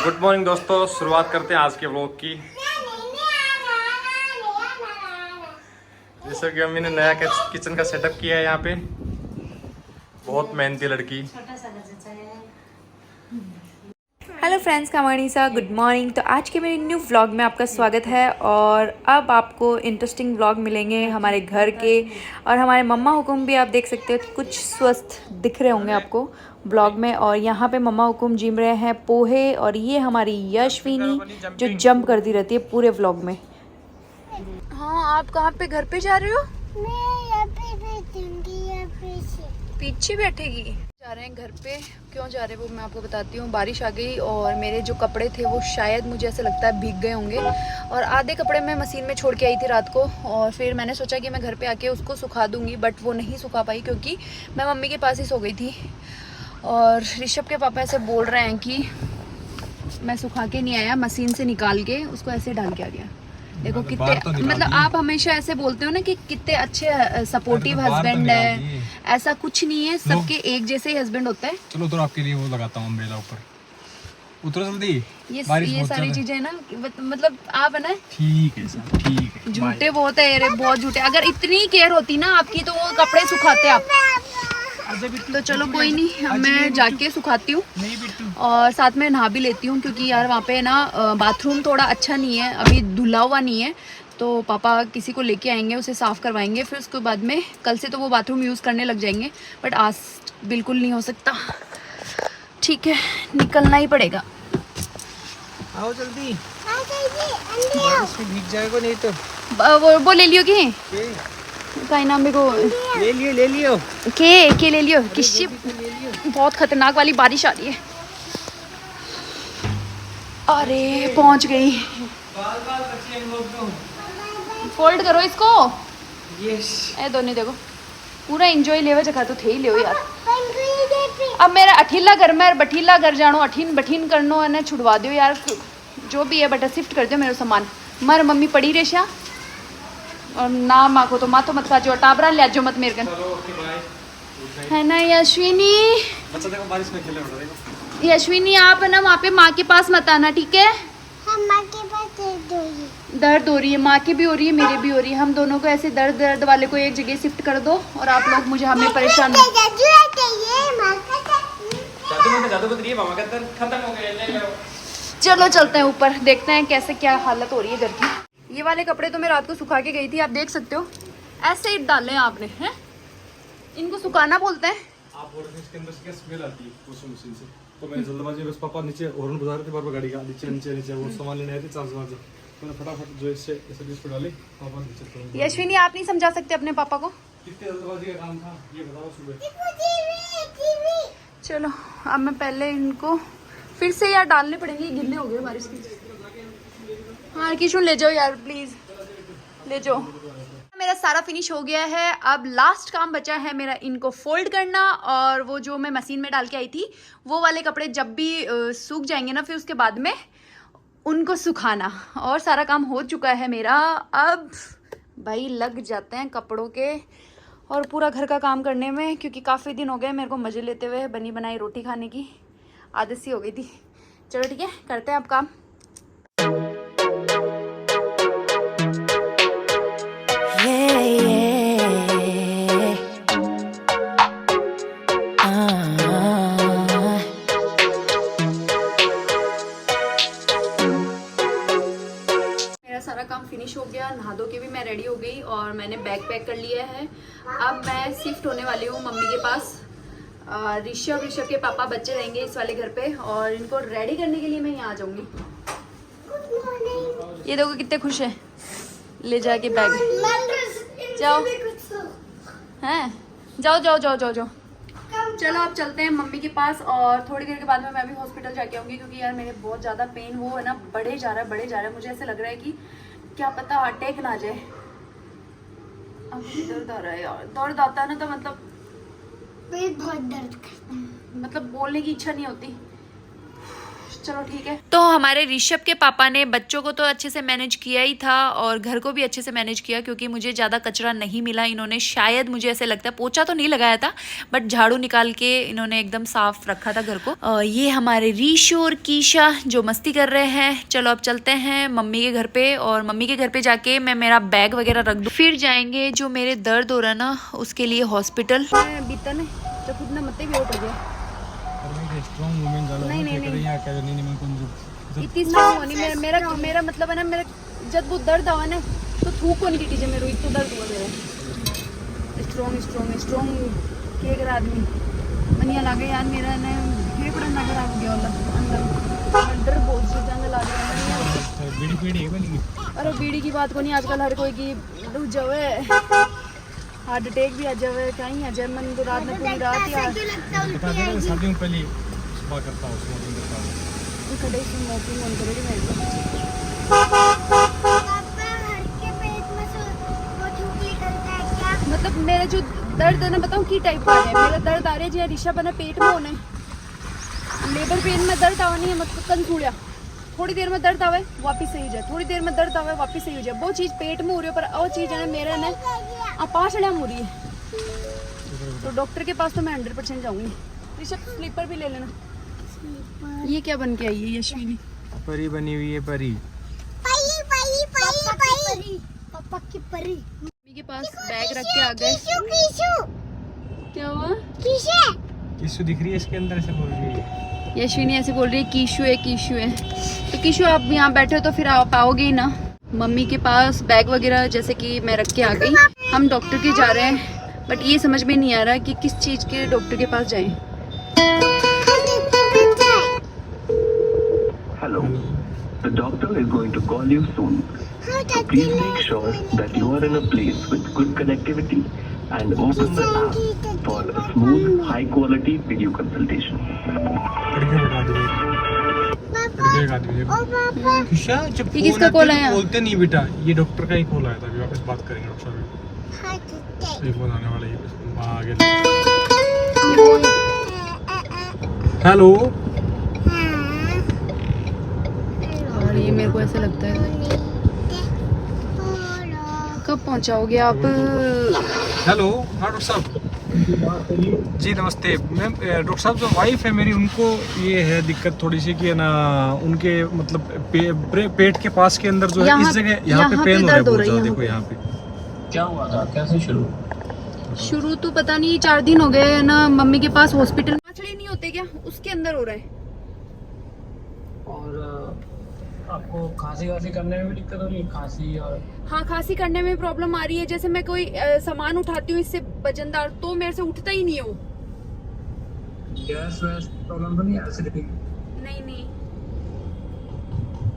Good morning दोस्तों, शुरुआत करते हैं आज के व्लॉग की। जैसे कि अम्मी ने नया किचन का सेटअप किया है यहाँ पे। बहुत मेहनती लड़की। हेलो फ्रेंड्स, कमानी सा गुड मॉर्निंग। तो आज के मेरे न्यू व्लॉग में आपका स्वागत है। और अब आपको इंटरेस्टिंग व्लॉग मिलेंगे हमारे घर के, और हमारे मम्मा हुकुम भी आप देख सकते हो कुछ स्वस्थ दिख रहे होंगे आपको व्लॉग में। और यहाँ पे मम्मा हुकुम जिम रहे हैं पोहे, और ये हमारी यशविनी जो जंप करती रहती है पूरे व्लॉग में। हाँ, आप कहाँ पे घर पे जा रहे हो? मैं यहाँ पे बैठूंगी, यहाँ पीछे बैठेगी। जा रहे हैं घर पे। क्यों जा रहे हैं वो मैं आपको बताती हूँ। बारिश आ गई और मेरे जो कपड़े थे वो शायद मुझे ऐसा लगता है भीग गए होंगे, और आधे कपड़े मैं मशीन में छोड़ के आई थी रात को। और फिर मैंने सोचा कि मैं घर पे आके उसको सुखा दूँगी, बट वो नहीं सुखा पाई क्योंकि मैं मम्मी के पास ही सो गई थी। और ऋषभ के पापा ऐसे बोल रहे हैं कि मैं सुखा के नहीं आया, मशीन से निकाल के उसको ऐसे डाल के आ गया। देखो कितने तो मतलब आप हमेशा ऐसे बोलते हो ना कि कितने अच्छे सपोर्टिव हस्बैंड है। ऐसा कुछ नहीं है, सबके एक जैसे ही हस्बैंड होता है। चलो तो आपके लिए वो लगाता हूँ अम्ब्रेला ऊपर। उतरो जल्दी। ये सारी चीजें ना मतलब आप है ना ठीक है सर, ठीक है। झूठे बहुत है यार, बहुत झूठे। अगर इतनी केयर होती ना आपकी तो वो कपड़े सुखाते आप। तो चलो कोई नहीं, मैं जाके सुखाती हूँ और साथ में नहा भी लेती हूँ, क्योंकि यार वहाँ पे ना बाथरूम थोड़ा अच्छा नहीं है, अभी धुला हुआ नहीं है। तो पापा किसी को लेके आएंगे, उसे साफ़ करवाएंगे, फिर उसके बाद में कल से तो वो बाथरूम यूज़ करने लग जाएंगे। बट आज बिल्कुल नहीं हो सकता। ठीक है, निकलना ही पड़ेगा। आओ जल्दी, बारिश में भीग जाएगा नहीं तो। वो ले लियो कि का नाम मेरे को ले लियो के ले लियो। किसी बहुत खतरनाक वाली बारिश आ रही है। अरे पहुंच गई। फोल्ड करो इसको। यस। ए दोनों देखो पूरा एंजॉय लेवे जगह तो थे ही ले यार। अब मेरा अठीला घर में बठीला घर जानो, अठीन बठीन करनो है, छुड़वा दो यार जो भी है, बट शिफ्ट कर दो मेरा सामान। मर मम्मी पड़ी रेशा, और ना माँ को तो माँ तो मत खा जो, टाबरा ले जो मत मेरे कन, है ना यशविनी। बच्चा देखो बारिश में खेले उड़ देखो। यशविनी आप है ना वहाँ पे माँ के पास मत आना, ठीक है? हम माँ के पास दर्द हो रही है, माँ की भी हो रही है, मेरी भी हो रही है। हम दोनों को ऐसे दर्द वाले को एक जगह शिफ्ट कर दो, और आप लोग मुझे हमें परेशान चलो चलते हैं ऊपर, देखते हैं कैसे क्या हालत हो रही है घर की। ये वाले कपड़े तो मैं रात को सुखा के गई थी, आप देख सकते हो। ऐसे ही डाले हैं आपने, हैं? इनको सुखाना बोलते हैं। आप बोल रहे इसके अंदर से क्या स्मेल आती है वॉशिंग मशीन से, तो मैंने जल्दबाजी में बस पापा नीचे हॉर्न बजा रहे थे बार-बार गाड़ी का, नीचे वो सामान लेने आए थे 4 बजे। मैंने फटाफट जो इससे ऐसे डिस्क डाले, पापा नीचे छोड़। यशविनी आप नहीं समझा सकते अपने पापा को? कितने जल्दबाजी का काम था ये बताओ सुबह। चलो अब मैं पहले इनको फिर से यार डालने पड़ेंगे, गिल्ले हो गए बारिश की। हाँ किशोर ले जाओ यार प्लीज, ले जाओ। मेरा सारा फिनिश हो गया है। अब लास्ट काम बचा है मेरा इनको फोल्ड करना, और वो जो मैं मशीन में डाल के आई थी वो वाले कपड़े जब भी सूख जाएंगे ना, फिर उसके बाद में उनको सुखाना। और सारा काम हो चुका है मेरा। अब भाई लग जाते हैं कपड़ों के और पूरा घर का काम करने में, क्योंकि काफ़ी दिन हो गए मेरे को मज़े लेते हुए बनी बनाई रोटी खाने की आदत सी हो गई थी। चलो ठीक है, करते हैं अब काम। मेरा सारा काम फिनिश हो गया, नहा धो के भी मैं रेडी हो गई, और मैंने बैग पैक कर लिया है। अब मैं शिफ्ट होने वाली हूँ मम्मी के पास। ऋषभ के पापा बच्चे रहेंगे इस वाले घर पे, और इनको रेडी करने के लिए मैं यहाँ आ जाऊंगी। ये देखो कितने खुश हैं, ले जाके बैग। जाओ हैं, जाओ जाओ जाओ जाओ जाओ। चलो अब चलते हैं मम्मी के पास, और थोड़ी देर के बाद में मैं भी हॉस्पिटल जाके आऊँगी, क्योंकि यार मेरे बहुत ज़्यादा पेन वो है ना बढ़े जा रहा है। मुझे ऐसे लग रहा है कि क्या पता अटैक ना जाए। अब दर्द आ रहा है यार, दर्द आता है ना तो मतलब पेट बहुत दर्द करता है, मतलब बोलने की इच्छा नहीं होती। चलो ठीक है। तो हमारे ऋषभ के पापा ने बच्चों को तो अच्छे से मैनेज किया ही था और घर को भी अच्छे से मैनेज किया, क्योंकि मुझे ज़्यादा कचरा नहीं मिला। इन्होंने शायद, मुझे ऐसे लगता है, पोछा तो नहीं लगाया था बट झाड़ू निकाल के इन्होंने एकदम साफ रखा था घर को। ये हमारे ऋषु और कीशा जो मस्ती कर रहे हैं। चलो अब चलते हैं मम्मी के घर पे, और मम्मी के घर पे जाके मैं मेरा बैग वगैरह रख दूँ, फिर जाएंगे जो मेरे दर्द हो रहा है ना उसके लिए हॉस्पिटल। स्ट्रॉन्ग वुमेन जाला नहीं, नहीं, नहीं। यहाँ क्या नहीं मैं कौन इतनी स्ट्रॉन्ग होनी मेरा मतलब है ना, मेरा जब वो दर्द आवा ना तो थूक को नहीं कीजिए, मेरे इतना दर्द हुआ मेरा। स्ट्रॉन्ग के अगर आदमी मनिया लागे यार, मेरा ना फेफड़ा ना खराब हो गया अंदर अंदर बहुत से जंग ला गया बीड़ी पीड़ी है बनी। अरे बीड़ी की बात को नहीं, आजकल हर कोई की डूब जावे, हार्ट अटैक भी आ जावे, कहीं आ जाए। मन तो रात में पूरी रात यार बता दे ना, शादी में पहले सुबह करता हूँ, स्मोकिंग करता हूँ। खड़े स्मोकिंग ऑन करेगी मैं। पापा हर के पेट में से वो थूक निकलता है क्या? मतलब मेरा जो दर्द है ना, बताऊँ की टाइप का है मेरा दर्द आ रहा है जी। ऋषभ बना पेट में होने लेबर पेन में दर्द आवा नहीं है, मतलब कन छूड़ा, थोड़ी देर में दर्द आवे वापिस सही हो जाए, थोड़ी देर में दर्द आवे वापिस सही हो जाए। वो चीज़ पेट में हो रही है, पर वो चीज़ है ना मेरा ना अपाशड़ा हो रही है। तो डॉक्टर के पास तो मैं 100% जाऊंगी। ऋषभ स्लीपर भी ले लेना। ये क्या बन के आई है यशविनी? परी बनी हुई है, परी। पापा की परी। मम्मी के पास बैग रख के आ गए। कीशु क्या हुआ? किसु दिख रही है इसके अंदर, से बोल रही है। यशविनी ऐसे बोल रही है कीशु है कीशु है। तो कीशु आप यहाँ बैठे हो तो फिर आप आओगे ही ना। मम्मी के पास बैग वगैरह जैसे कि मैं रख के आ गई। हम डॉक्टर के जा रहे हैं, बट ये समझ में नहीं आ रहा कि किस चीज़ के डॉक्टर के पास जाएं। Hello. The doctor is going to call you soon. So please make sure that you are in a place with good connectivity and open the app for a smooth, high-quality video consultation. Kisha जब ये किसका call आया? बोलते नहीं बेटा, ये doctor का ही call आया था। अभी वापस बात करेंगे डॉक्टर साहब। ये फोन आने वाला है, आ गया। हेलो। और ये मेरे को ऐसा लगता है कब पहुंचाओगे आप? हेलो, हाँ डॉक्टर साहब जी नमस्ते। मैम डॉक्टर साहब जो वाइफ है मेरी, उनको ये है दिक्कत थोड़ी सी कि ना उनके मतलब पेट के पास के अंदर जो है इस जगह यहाँ पे पेन हो रहा है बहुत ज़्यादा। देखो यहाँ पे क्या हुआ था, कैसे शुरू तो पता नहीं, 4 दिन हो गए ना मम्मी के पास हॉस्पिटल। माछड़े नहीं होते क्या, उसके अंदर हो रहा है। और आपको खांसी करने में भी दिक्कत हो रही है? खांसी और हाँ, खांसी करने में प्रॉब्लम आ रही है। जैसे मैं कोई सामान उठाती हूँ इससे वजनदार, तो मेरे से उठता ही नहीं है वो। गैस वैस प्रॉब्लम तो नहीं है? एसिडिटी? नहीं।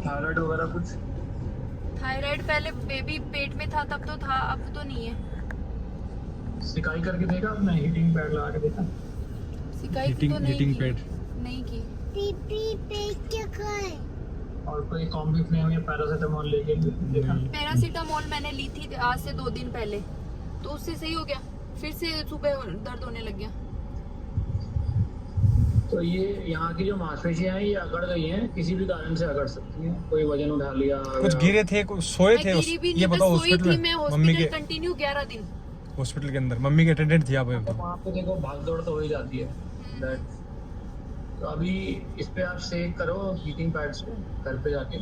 थायराइड वगैरह कुछ? थायराइड पहले बेबी पेट में था तब तो था, अब तो नहीं है। सिकाई करके देखा आपने? हीटिंग पैड लगा के देखा? सिकाई तो नहीं हीटिंग की। पैड नहीं की। पीपी पेट क्या खाए? और कोई कॉम्बिफ्लेम या पैरासीटामोल लेके देखा? पैरासीटामोल मैंने ली थी आज से 2 दिन पहले, तो उससे सही हो गया, फिर से सुबह दर्द होने लग गया। तो ये यहाँ की जो मांसपेशियां हैं ये अकड़ गई हैं, किसी भी कारण से अकड़ सकती हैं। कोई वजन उठा लिया, कुछ गिरे थे, कुछ सोए थे। ये बताओ हॉस्पिटल में मम्मी के कंटिन्यू 11 दिन हॉस्पिटल के अंदर मम्मी के अटेंडेंट थी आप? तो वहाँ पे देखो भाग दौड़ तो हो ही जाती है। That- तो अभी इस पे आप सेक करो हीटिंग पैड से घर पे जाके।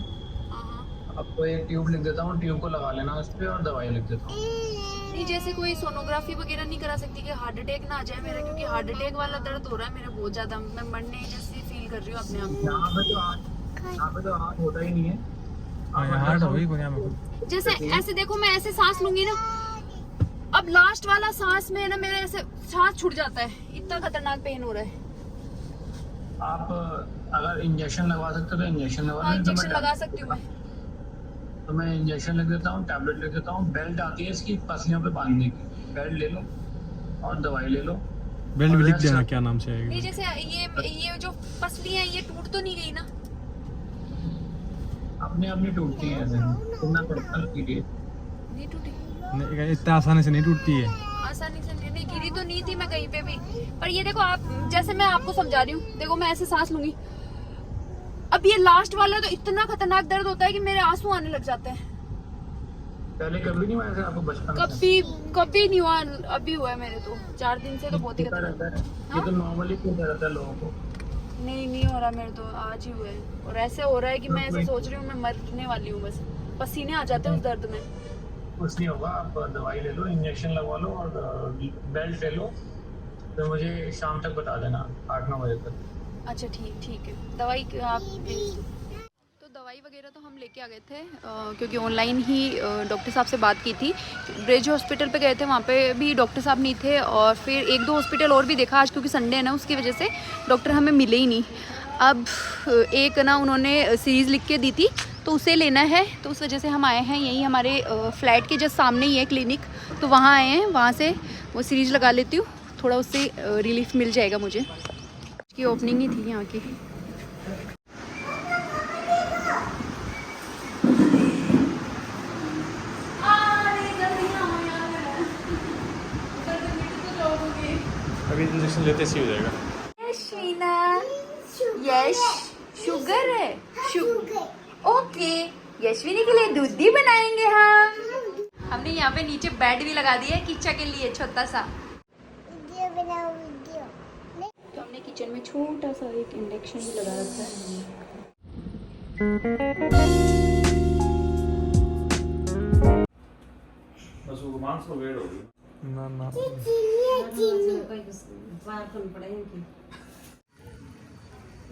आपको एक ट्यूब लिख देता हूँ, ट्यूब को लगा लेना उस पे, और दवाई लिख देता हूँ। नहीं, जैसे कोई सोनोग्राफी वगैरह नहीं करा सकती कि हार्ट अटैक ना आ जाए मेरा, क्योंकि हार्ट अटैक वाला दर्द हो रहा है मेरा बहुत ज्यादा। मैं मरने जैसी फील कर रही हूँ अपने आप यहाँ पे तो हाथ होता ही नहीं है। हार्ट हो गई को क्या मैं जैसे ऐसे देखो, मैं ऐसे सांस लूंगी ना, अब लास्ट वाला सांस में ना मेरा ऐसे सांस छूट जाता है, इतना खतरनाक पेन हो रहा है। आप अगर इंजेक्शन लगवा सकते हो तो इंजेक्शन लगवा हाँ, लें। इंजेक्शन लगा सकती हूँ मैं। तो मैं इंजेक्शन लिख देता हूँ, टैबलेट लिख देता हूँ। बेल्ट आती है इसकी पसलियों पे बांधने की, बेल्ट ले लो और दवाई ले लो। बेल्ट भी लिख देना क्या नाम से नहीं, आएगा। जैसे ये जो पसली है ये टूट तो नहीं गई ना? अपने आप नहीं टूटती है ऐसे, इतना पर्सनल कीजिए। नहीं टूटी, नहीं, इतना आसानी से नहीं टूटती है। आसानी से नहीं गिरी तो नहीं थी मैं कहीं पे भी। पर ये देखो आप, जैसे मैं आपको समझा रही हूँ, देखो मैं ऐसे सांस लूंगी, अब ये लास्ट वाला तो इतना खतरनाक दर्द होता है कि मेरे आंसू आने लग जाते हैं। पहले कभी नहीं हुआ ऐसा आपको बचपन में? कभी नहीं हुआ, अभी हुआ है मेरे तो 4 दिन से, तो बहुत ही होता रहता है। हाँ? ये तो नॉर्मली होता रहता है लोगों को। नहीं हो रहा मेरे तो, आज ही हुआ है। और ऐसे हो रहा है कि मैं ऐसे सोच रही हूँ मैं मरने वाली हूँ, बस पसीने आ जाते हैं उस दर्द में। कुछ नहीं होगा, आप दवाई ले लो, इंजेक्शन लगवा लो और बेल्ट ले लो, तो मुझे शाम तक बता देना 8-9 बजे तक। अच्छा ठीक है, दवाई आप भेज दो। तो दवाई वगैरह तो हम लेके आ गए थे, क्योंकि ऑनलाइन ही डॉक्टर साहब से बात की थी। ब्रिज हॉस्पिटल पे गए थे, वहाँ पे भी डॉक्टर साहब नहीं थे, और फिर 1-2 हॉस्पिटल और भी देखा। आज क्योंकि संडे है ना, उसकी वजह से डॉक्टर हमें मिले ही नहीं। अब एक ना उन्होंने सीरीज़ लिख के दी थी, तो उसे लेना है, तो उस वजह से हम आए हैं। यहीं हमारे फ्लैट के जस्ट सामने ही है क्लिनिक, तो वहाँ आए हैं। वहाँ से वो सीरीज़ लगा लेती हूँ, थोड़ा उससे रिलीफ मिल जाएगा मुझे। की ओपनिंग ही थी यहाँ की। अभी इंजेक्शन लेते से हो जाएगा। शीना, यश शुगर है, ओके। यशविनी के लिए दूध भी बनाएंगे हम। हमने यहाँ पे नीचे बेड भी लगा दिया है किच्चा के लिए, छोटा सा। वीडियो बनाओ वीडियो। तो हमने किचन में छोटा सा एक इंडक्शन भी लगा रखा है। बस वो मांस को वेट हो गई ना।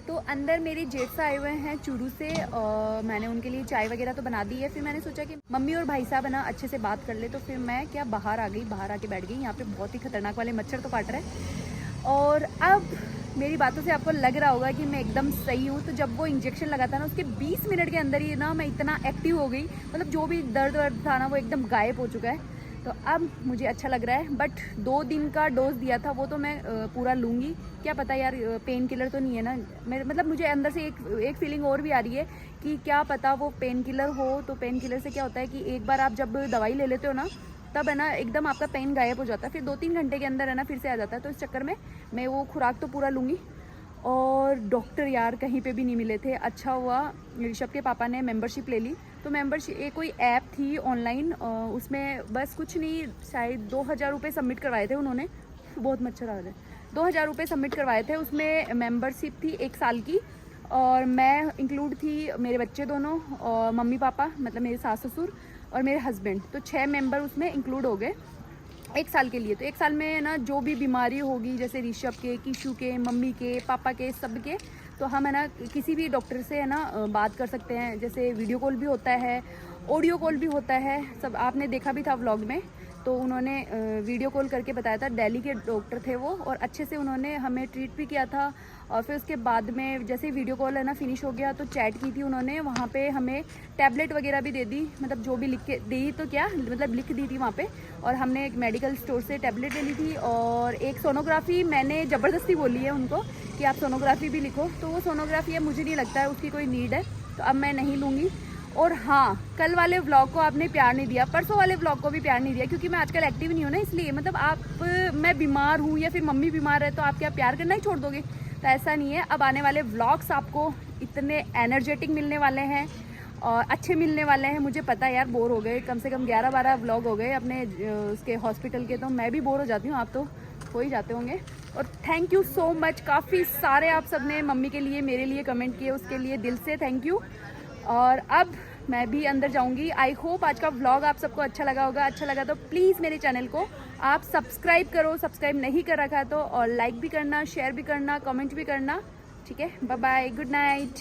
तो अंदर मेरे जेठ आए हुए हैं चूरू से, और मैंने उनके लिए चाय वगैरह तो बना दी है। फिर मैंने सोचा कि मम्मी और भाई साहब है ना अच्छे से बात कर ले, तो फिर मैं क्या बाहर आ गई, बाहर आके बैठ गई। यहाँ पे बहुत ही खतरनाक वाले मच्छर तो काट रहे हैं। और अब मेरी बातों से आपको लग रहा होगा कि मैं एकदम सही हूँ। तो जब वो इंजेक्शन लगा था ना, उसके 20 मिनट के अंदर ही ना मैं इतना एक्टिव हो गई, मतलब जो भी दर्द वर्द था ना वो एकदम गायब हो चुका है। तो अब मुझे अच्छा लग रहा है। बट 2 दिन का डोज दिया था वो तो मैं पूरा लूँगी। क्या पता यार, पेन किलर तो नहीं है ना मेरे, मतलब मुझे अंदर से एक फीलिंग और भी आ रही है कि क्या पता वो पेन किलर हो। तो पेन किलर से क्या होता है कि एक बार आप जब दवाई ले लेते हो ना, तब है ना एकदम आपका पेन गायब हो जाता है, फिर 2-3 घंटे के अंदर है ना फिर से आ जाता है। तो इस चक्कर में मैं वो खुराक तो पूरा लूँगी। और डॉक्टर यार कहीं पे भी नहीं मिले थे। अच्छा हुआ ऋषभ के पापा ने मेंबरशिप ले ली। तो मेंबरशिप एक कोई ऐप थी ऑनलाइन, उसमें बस कुछ नहीं, शायद 2000 रुपये सबमिट करवाए थे उन्होंने। बहुत मच्छर आ रहे हैं। 2000 रुपये सबमिट करवाए थे, उसमें मेंबरशिप थी 1 साल की, और मैं इंक्लूड थी, मेरे बच्चे दोनों और मम्मी पापा, मतलब मेरे सास ससुर और मेरे हस्बैंड। तो 6 मेंबर उसमें इंक्लूड हो गए 1 साल के लिए। तो 1 साल में ना जो भी बीमारी होगी, जैसे ऋषभ के, किशु के, मम्मी के, पापा के, सब के, तो हम है ना किसी भी डॉक्टर से है ना बात कर सकते हैं। जैसे वीडियो कॉल भी होता है, ऑडियो कॉल भी होता है, सब आपने देखा भी था व्लॉग में। तो उन्होंने वीडियो कॉल करके बताया था, दिल्ली के डॉक्टर थे वो, और अच्छे से उन्होंने हमें ट्रीट भी किया था। और फिर उसके बाद में जैसे वीडियो कॉल है ना फिनिश हो गया, तो चैट की थी उन्होंने, वहाँ पे हमें टैबलेट वगैरह भी दे दी, मतलब जो भी लिख के दी, तो क्या मतलब लिख दी थी वहाँ पे। और हमने एक मेडिकल स्टोर से टैबलेट ले ली थी। और एक सोनोग्राफी मैंने ज़बरदस्ती बोली है उनको कि आप सोनोग्राफी भी लिखो, तो वो सोनोग्राफी है, मुझे नहीं लगता है उसकी कोई नीड है, तो अब मैं नहीं लूँगी। और हाँ, कल वाले व्लॉग को आपने प्यार नहीं दिया, परसों वाले व्लॉग को भी प्यार नहीं दिया, क्योंकि मैं आजकल एक्टिव नहीं हूँ ना, इसलिए। मतलब आप, मैं बीमार हूँ या फिर मम्मी बीमार है तो आप क्या प्यार करना ही छोड़ दोगे? तो ऐसा नहीं है। अब आने वाले व्लॉग्स आपको इतने एनर्जेटिक मिलने वाले हैं और अच्छे मिलने वाले हैं। मुझे पता है यार, बोर हो गए, कम से कम 11-12 व्लॉग हो गए अपने उसके हॉस्पिटल के, तो मैं भी बोर हो जाती हूँ, आप तो हो ही जाते होंगे। और थैंक यू सो मच, काफ़ी सारे आप सब ने मम्मी के लिए, मेरे लिए कमेंट किए, उसके लिए दिल से थैंक यू। और अब मैं भी अंदर जाऊंगी। आई होप आज का व्लॉग आप सबको अच्छा लगा होगा। अच्छा लगा तो प्लीज़ मेरे चैनल को आप सब्सक्राइब करो, सब्सक्राइब नहीं कर रखा है तो, और लाइक भी करना, शेयर भी करना, कमेंट भी करना। ठीक है, बाय बाय, गुड नाइट।